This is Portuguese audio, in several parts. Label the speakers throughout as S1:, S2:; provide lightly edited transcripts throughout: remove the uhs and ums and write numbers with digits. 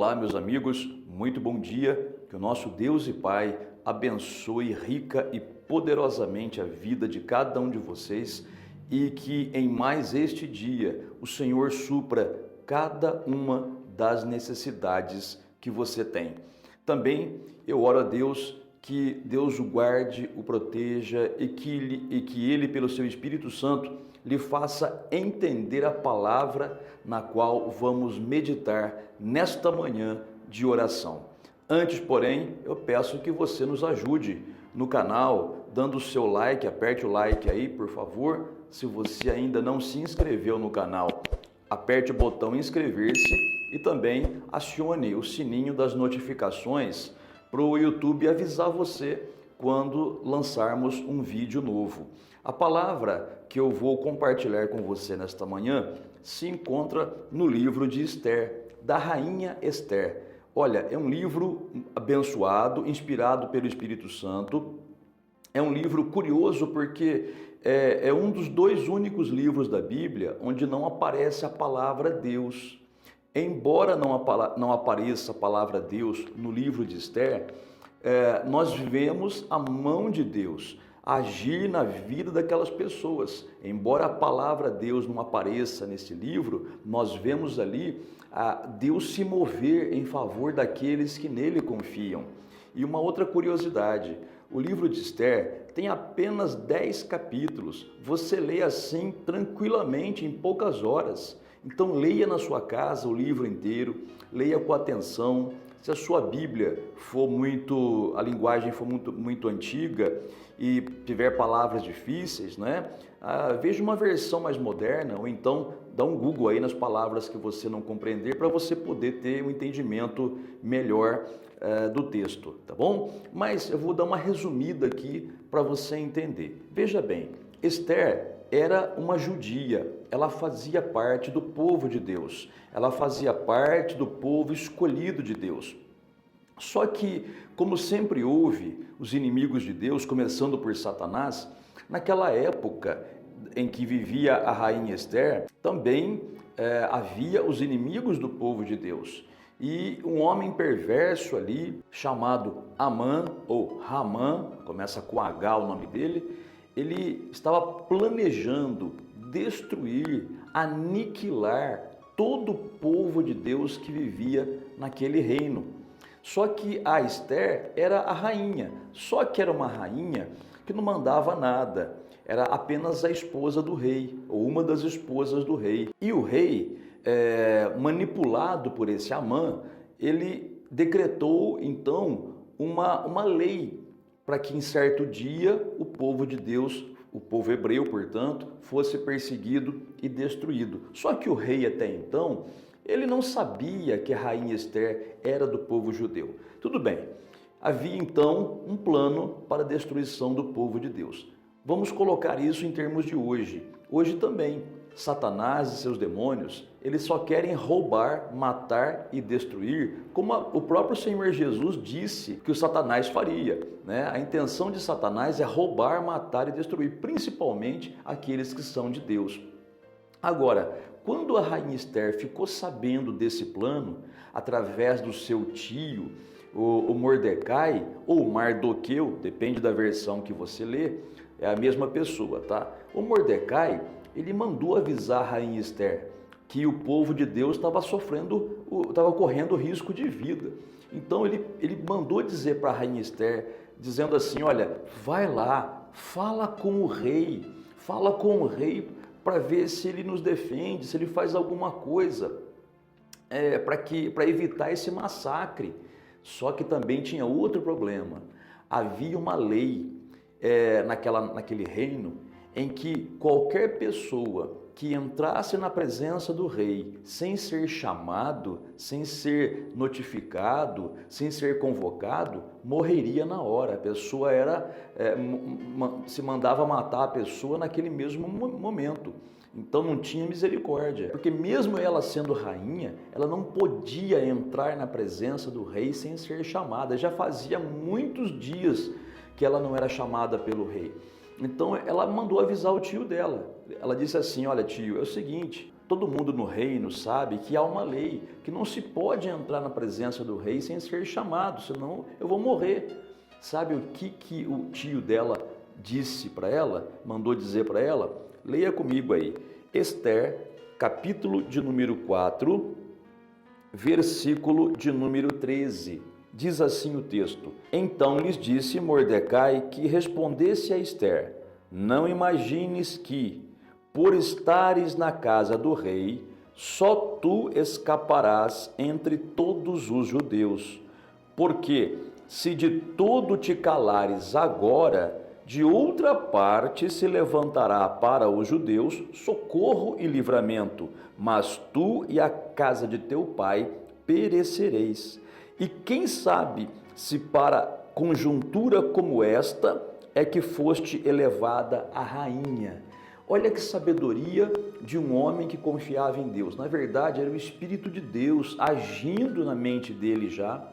S1: Olá, meus amigos, muito bom dia. Que o nosso Deus e Pai abençoe rica e poderosamente a vida de cada um de vocês e que em mais este dia o Senhor supra cada uma das necessidades que você tem. Também eu oro a Deus que Deus o guarde, o proteja e que Ele, pelo seu Espírito Santo, lhe faça entender a palavra na qual vamos meditar nesta manhã de oração. Antes, porém, eu peço que você nos ajude no canal, dando o seu like, aperte o like aí, por favor. Se você ainda não se inscreveu no canal, aperte o botão inscrever-se e também acione o sininho das notificações para o YouTube avisar você quando lançarmos um vídeo novo. A palavra que eu vou compartilhar com você nesta manhã se encontra no livro de Esther, da rainha Esther. Olha, é um livro abençoado, inspirado pelo Espírito Santo. É um livro curioso porque é um dos dois únicos livros da Bíblia onde não aparece a palavra Deus. Embora não apareça a palavra Deus no livro de Esther, nós vemos a mão de Deus agir na vida daquelas pessoas. Embora a palavra Deus não apareça nesse livro, nós vemos ali Deus se mover em favor daqueles que nele confiam. E uma outra curiosidade, o livro de Esther tem apenas 10 capítulos. Você lê assim tranquilamente em poucas horas. Então leia na sua casa o livro inteiro, leia com atenção. Se a sua Bíblia a linguagem for muito antiga e tiver palavras difíceis, né? Veja uma versão mais moderna ou então dá um Google aí nas palavras que você não compreender para você poder ter um entendimento melhor do texto, tá bom? Mas eu vou dar uma resumida aqui para você entender. Veja bem, Esther era uma judia, ela fazia parte do povo de Deus, ela fazia parte do povo escolhido de Deus. Só que, como sempre houve os inimigos de Deus, começando por Satanás, naquela época em que vivia a rainha Esther, também havia os inimigos do povo de Deus. E um homem perverso ali, chamado Amã ou Ramã, começa com H o nome dele, ele estava planejando destruir, aniquilar todo o povo de Deus que vivia naquele reino. Só que a Esther era a rainha, só que era uma rainha que não mandava nada, era apenas a esposa do rei, ou uma das esposas do rei. E o rei, manipulado por esse Amã, ele decretou então uma lei para que em certo dia o povo de Deus, o povo hebreu, portanto, fosse perseguido e destruído. Só que o rei até então, ele não sabia que a rainha Esther era do povo judeu. Tudo bem, havia então um plano para a destruição do povo de Deus. Vamos colocar isso em termos de hoje. Hoje também, Satanás e seus demônios, eles só querem roubar, matar e destruir, como o próprio Senhor Jesus disse que o Satanás faria, né? A intenção de Satanás é roubar, matar e destruir, principalmente aqueles que são de Deus. Agora, quando a rainha Esther ficou sabendo desse plano, através do seu tio, o Mordecai, ou Mardoqueu, depende da versão que você lê, é a mesma pessoa, tá? O Mordecai, ele mandou avisar a rainha Esther que o povo de Deus estava correndo risco de vida. Então ele mandou dizer para a rainha Esther, dizendo assim, olha, vai lá, fala com o rei para ver se ele nos defende, se ele faz alguma coisa para evitar esse massacre. Só que também tinha outro problema, havia uma lei naquele reino em que qualquer pessoa que entrasse na presença do rei sem ser chamado, sem ser notificado, sem ser convocado, morreria na hora. A pessoa se mandava matar a pessoa naquele mesmo momento. Então não tinha misericórdia, porque mesmo ela sendo rainha, ela não podia entrar na presença do rei sem ser chamada. Já fazia muitos dias que ela não era chamada pelo rei. Então ela mandou avisar o tio dela. Ela disse assim, olha tio, é o seguinte, Todo mundo no reino sabe que há uma lei, que não se pode entrar na presença do rei sem ser chamado, senão eu vou morrer. Sabe o que o tio dela disse para ela, mandou dizer para ela? Leia comigo aí, Esther, capítulo de número 4, versículo de número 13. Diz assim o texto: Então lhes disse Mordecai que respondesse a Esther: Não imagines que, por estares na casa do rei, só tu escaparás entre todos os judeus. Porque, se de todo te calares agora, de outra parte se levantará para os judeus socorro e livramento, mas tu e a casa de teu pai perecereis. E quem sabe se para conjuntura como esta é que foste elevada a rainha. Olha que sabedoria de um homem que confiava em Deus. Na verdade, era o Espírito de Deus agindo na mente dele já,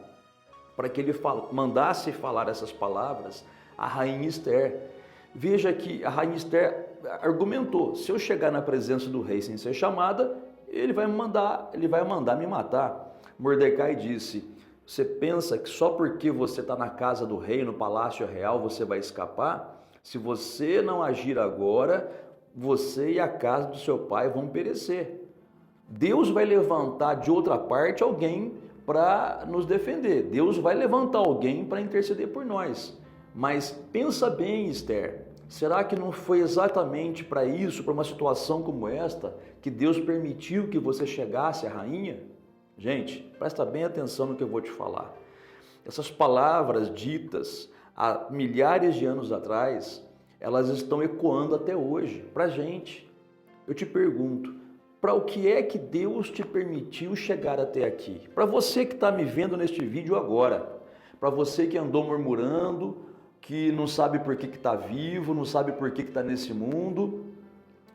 S1: para que ele mandasse falar essas palavras à rainha Esther. Veja que a rainha Esther argumentou: se eu chegar na presença do rei sem ser chamada, ele vai mandar me matar. Mordecai disse: você pensa que só porque você está na casa do rei, no palácio real, você vai escapar? Se você não agir agora, você e a casa do seu pai vão perecer. Deus vai levantar de outra parte alguém para nos defender. Deus vai levantar alguém para interceder por nós. Mas pensa bem, Esther, será que não foi exatamente para isso, para uma situação como esta, que Deus permitiu que você chegasse à rainha? Gente, presta bem atenção no que eu vou te falar. Essas palavras ditas há milhares de anos atrás, elas estão ecoando até hoje para a gente. Eu te pergunto, para o que é que Deus te permitiu chegar até aqui? Para você que está me vendo neste vídeo agora, para você que andou murmurando, que não sabe por que está vivo, não sabe por que está nesse mundo,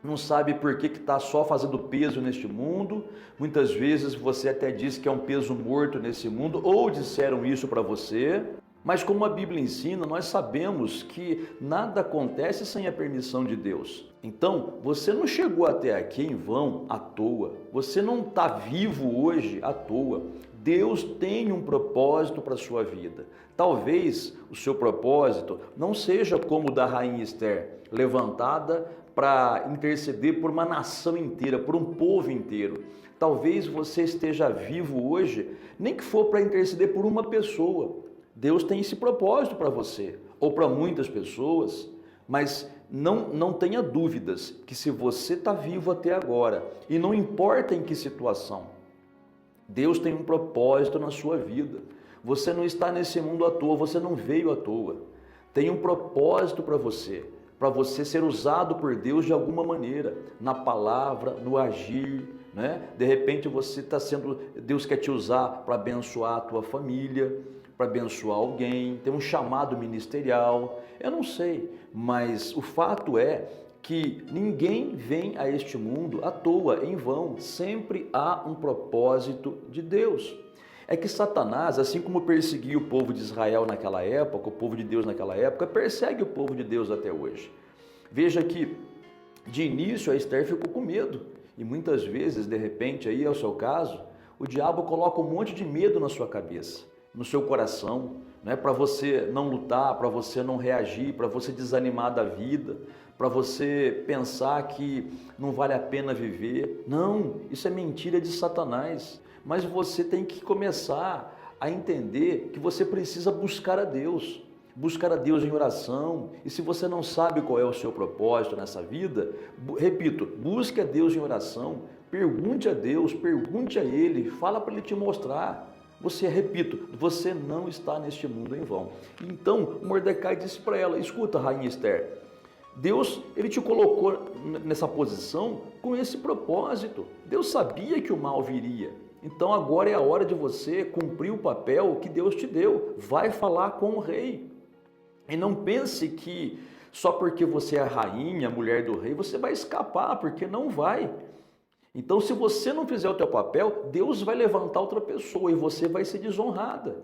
S1: não sabe por que está só fazendo peso neste mundo. Muitas vezes você até diz que é um peso morto nesse mundo, ou disseram isso para você. Mas como a Bíblia ensina, nós sabemos que nada acontece sem a permissão de Deus. Então, você não chegou até aqui em vão, à toa. Você não está vivo hoje à toa. Deus tem um propósito para a sua vida. Talvez o seu propósito não seja como o da rainha Esther, levantada para interceder por uma nação inteira, por um povo inteiro. Talvez você esteja vivo hoje, nem que for para interceder por uma pessoa. Deus tem esse propósito para você, ou para muitas pessoas, mas não tenha dúvidas que se você está vivo até agora, e não importa em que situação, Deus tem um propósito na sua vida. Você não está nesse mundo à toa, você não veio à toa. Tem um propósito para você ser usado por Deus de alguma maneira, na palavra, no agir, né? De repente Deus quer te usar para abençoar a tua família, para abençoar alguém, tem um chamado ministerial, eu não sei, mas o fato é que ninguém vem a este mundo à toa, em vão, sempre há um propósito de Deus. É que Satanás, assim como perseguia o povo de Israel naquela época, o povo de Deus naquela época, persegue o povo de Deus até hoje. Veja que, de início, a Esther ficou com medo, e muitas vezes, de repente, aí é o seu caso, o diabo coloca um monte de medo na sua cabeça, no seu coração, né, para você não lutar, para você não reagir, para você desanimar da vida, para você pensar que não vale a pena viver. Não, isso é mentira de Satanás. Mas você tem que começar a entender que você precisa buscar a Deus em oração. E se você não sabe qual é o seu propósito nessa vida, repito, busque a Deus em oração, pergunte a Deus, pergunte a Ele, fala para Ele te mostrar. Repito, você não está neste mundo em vão. Então, Mordecai disse para ela: escuta, rainha Esther, Deus, Ele te colocou nessa posição com esse propósito. Deus sabia que o mal viria. Então agora é a hora de você cumprir o papel que Deus te deu. Vai falar com o rei. E não pense que só porque você é a rainha, a mulher do rei, você vai escapar, porque não vai. Então, se você não fizer o teu papel, Deus vai levantar outra pessoa e você vai ser desonrada.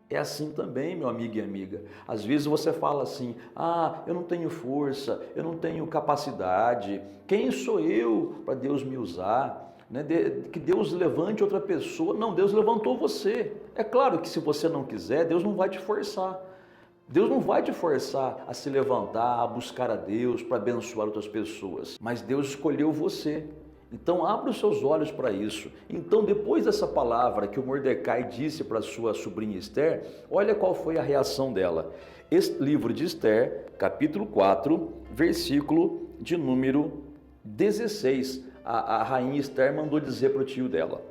S1: É assim também, meu amigo e amiga. Às vezes você fala assim: ah, eu não tenho força, eu não tenho capacidade. Quem sou eu para Deus me usar? Né? Que Deus levante outra pessoa. Não, Deus levantou você. É claro que se você não quiser, Deus não vai te forçar. Deus não vai te forçar a se levantar, a buscar a Deus para abençoar outras pessoas. Mas Deus escolheu você. Então abra os seus olhos para isso. Então, depois dessa palavra que o Mordecai disse para sua sobrinha Esther, olha qual foi a reação dela. Este livro de Esther, capítulo 4, versículo de número 16. A rainha Esther mandou dizer para o tio dela: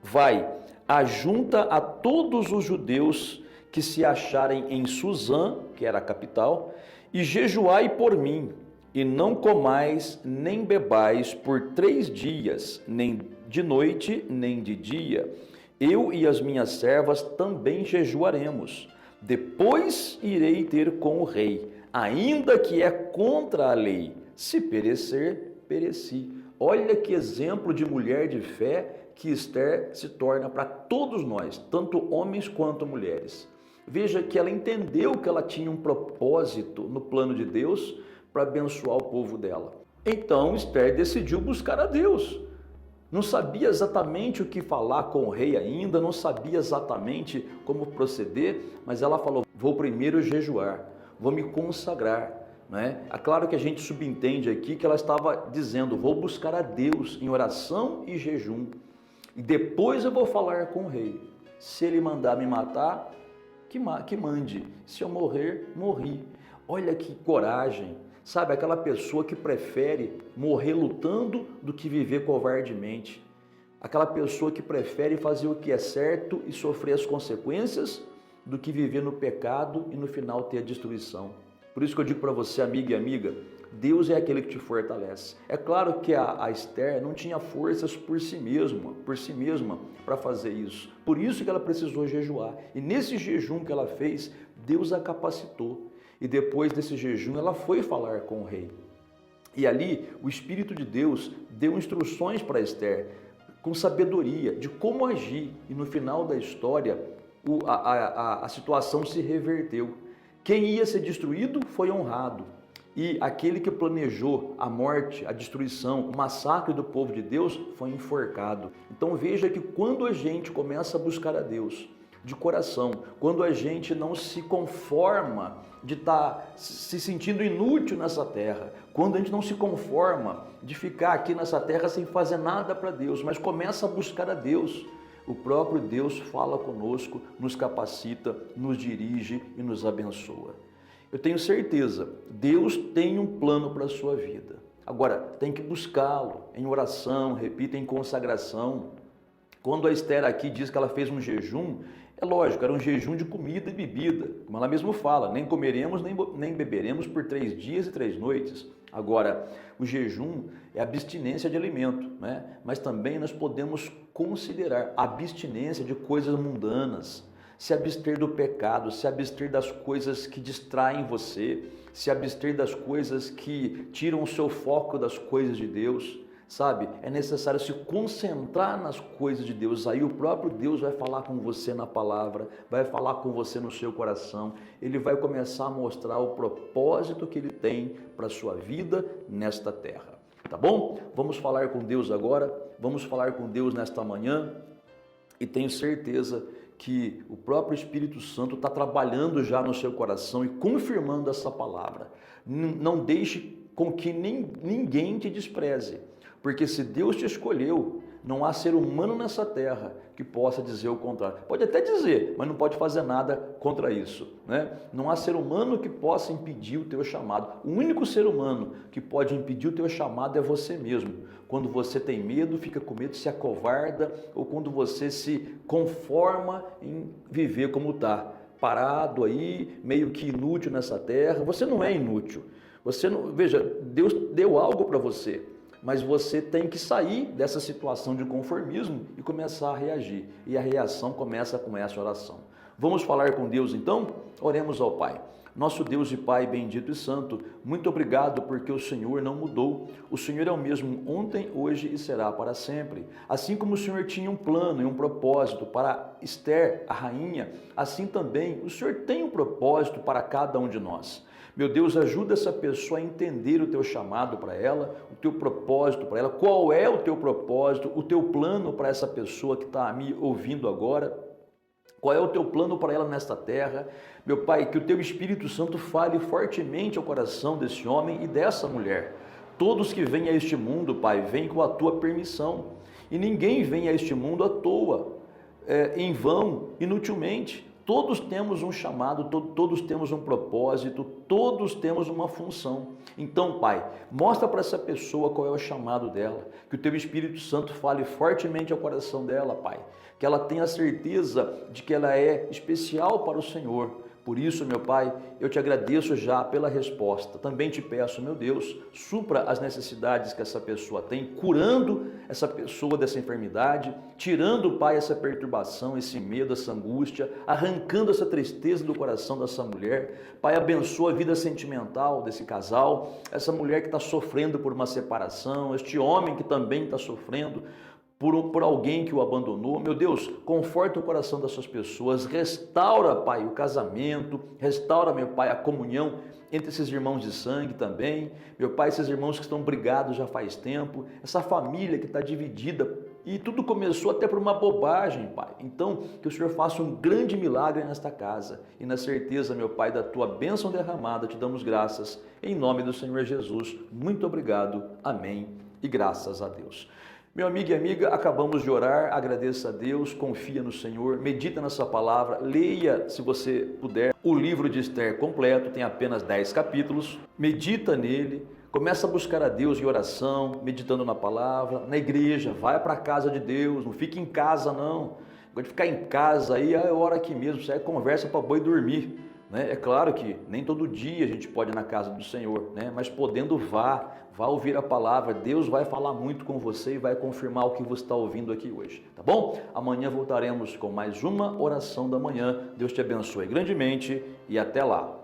S1: vai, ajunta a todos os judeus que se acharem em Suzã, que era a capital, e jejuai por mim, e não comais nem bebais por 3 dias, nem de noite, nem de dia. Eu e as minhas servas também jejuaremos. Depois irei ter com o rei, ainda que é contra a lei. Se perecer, pereci. Olha que exemplo de mulher de fé que Esther se torna para todos nós, tanto homens quanto mulheres. Veja que ela entendeu que ela tinha um propósito no plano de Deus para abençoar o povo dela. Então Esther decidiu buscar a Deus. Não sabia exatamente o que falar com o rei ainda, não sabia exatamente como proceder, mas ela falou: vou primeiro jejuar, vou me consagrar. É claro que a gente subentende aqui que ela estava dizendo: vou buscar a Deus em oração e jejum, e depois eu vou falar com o rei. Se ele mandar me matar, que mande. Se eu morrer, morri. Olha que coragem. Sabe, aquela pessoa que prefere morrer lutando do que viver covardemente. Aquela pessoa que prefere fazer o que é certo e sofrer as consequências do que viver no pecado e no final ter a destruição. Por isso que eu digo para você, amiga e amiga, Deus é aquele que te fortalece. É claro que a Esther não tinha forças por si mesma para fazer isso. Por isso que ela precisou jejuar. E nesse jejum que ela fez, Deus a capacitou. E depois desse jejum, ela foi falar com o rei. E ali, o Espírito de Deus deu instruções para Esther, com sabedoria, de como agir. E no final da história, a situação se reverteu. Quem ia ser destruído foi honrado. E aquele que planejou a morte, a destruição, o massacre do povo de Deus foi enforcado. Então veja que quando a gente começa a buscar a Deus de coração, quando a gente não se conforma de estar se sentindo inútil nessa terra, quando a gente não se conforma de ficar aqui nessa terra sem fazer nada para Deus, mas começa a buscar a Deus, o próprio Deus fala conosco, nos capacita, nos dirige e nos abençoa. Eu tenho certeza, Deus tem um plano para a sua vida. Agora, tem que buscá-lo em oração, repita, em consagração. Quando a Esther aqui diz que ela fez um jejum, é lógico, era um jejum de comida e bebida, como ela mesma fala, nem comeremos nem beberemos por 3 dias e 3 noites. Agora, o jejum é abstinência de alimento, né? Mas também nós podemos considerar abstinência de coisas mundanas, se abster do pecado, se abster das coisas que distraem você, se abster das coisas que tiram o seu foco das coisas de Deus. Sabe, é necessário se concentrar nas coisas de Deus, aí o próprio Deus vai falar com você na palavra, vai falar com você no seu coração, Ele vai começar a mostrar o propósito que Ele tem para a sua vida nesta terra, tá bom? Vamos falar com Deus agora, vamos falar com Deus nesta manhã, e tenho certeza que o próprio Espírito Santo está trabalhando já no seu coração e confirmando essa palavra. Não deixe com que ninguém te despreze. Porque se Deus te escolheu, não há ser humano nessa terra que possa dizer o contrário. Pode até dizer, mas não pode fazer nada contra isso, né? Não há ser humano que possa impedir o teu chamado. O único ser humano que pode impedir o teu chamado é você mesmo. Quando você tem medo, fica com medo, se acovarda, ou quando você se conforma em viver como está, parado aí, meio que inútil nessa terra. Você não é inútil. Você não, veja, Deus deu algo para você. Mas você tem que sair dessa situação de conformismo e começar a reagir. E a reação começa com essa oração. Vamos falar com Deus então? Oremos ao Pai. Nosso Deus e Pai bendito e santo, muito obrigado porque o Senhor não mudou. O Senhor é o mesmo ontem, hoje e será para sempre. Assim como o Senhor tinha um plano e um propósito para Esther, a rainha, assim também o Senhor tem um propósito para cada um de nós. Meu Deus, ajuda essa pessoa a entender o teu chamado para ela, o teu propósito para ela, qual é o teu propósito, o teu plano para essa pessoa que está me ouvindo agora. Qual é o teu plano para ela nesta terra? Meu Pai, que o teu Espírito Santo fale fortemente ao coração desse homem e dessa mulher. Todos que vêm a este mundo, Pai, vêm com a tua permissão. E ninguém vem a este mundo à toa, em vão, inutilmente. Todos temos um chamado, todos temos um propósito, todos temos uma função. Então, Pai, mostra para essa pessoa qual é o chamado dela, que o Teu Espírito Santo fale fortemente ao coração dela, Pai, que ela tenha certeza de que ela é especial para o Senhor. Por isso, meu Pai, eu te agradeço já pela resposta. Também te peço, meu Deus, supra as necessidades que essa pessoa tem, curando essa pessoa dessa enfermidade, tirando, Pai, essa perturbação, esse medo, essa angústia, arrancando essa tristeza do coração dessa mulher. Pai, abençoa a vida sentimental desse casal, essa mulher que está sofrendo por uma separação, este homem que também está sofrendo por alguém que o abandonou. Meu Deus, conforta o coração dessas pessoas, restaura, Pai, o casamento, restaura, meu Pai, a comunhão entre esses irmãos de sangue também, meu Pai, esses irmãos que estão brigados já faz tempo, essa família que está dividida, e tudo começou até por uma bobagem, Pai. Então, que o Senhor faça um grande milagre nesta casa, e na certeza, meu Pai, da Tua bênção derramada, te damos graças, em nome do Senhor Jesus. Muito obrigado, amém, e graças a Deus. Meu amigo e amiga, acabamos de orar, agradeça a Deus, confia no Senhor, medita nessa palavra, leia, se você puder, o livro de Esther completo, tem apenas 10 capítulos, medita nele, começa a buscar a Deus em oração, meditando na palavra, na igreja, vai para a casa de Deus, não fique em casa não, quando ficar em casa aí é hora aqui mesmo, isso é conversa para boi dormir. É claro que nem todo dia a gente pode ir na casa do Senhor, mas podendo vá ouvir a palavra, Deus vai falar muito com você e vai confirmar o que você está ouvindo aqui hoje, tá bom? Amanhã voltaremos com mais uma oração da manhã, Deus te abençoe grandemente e até lá.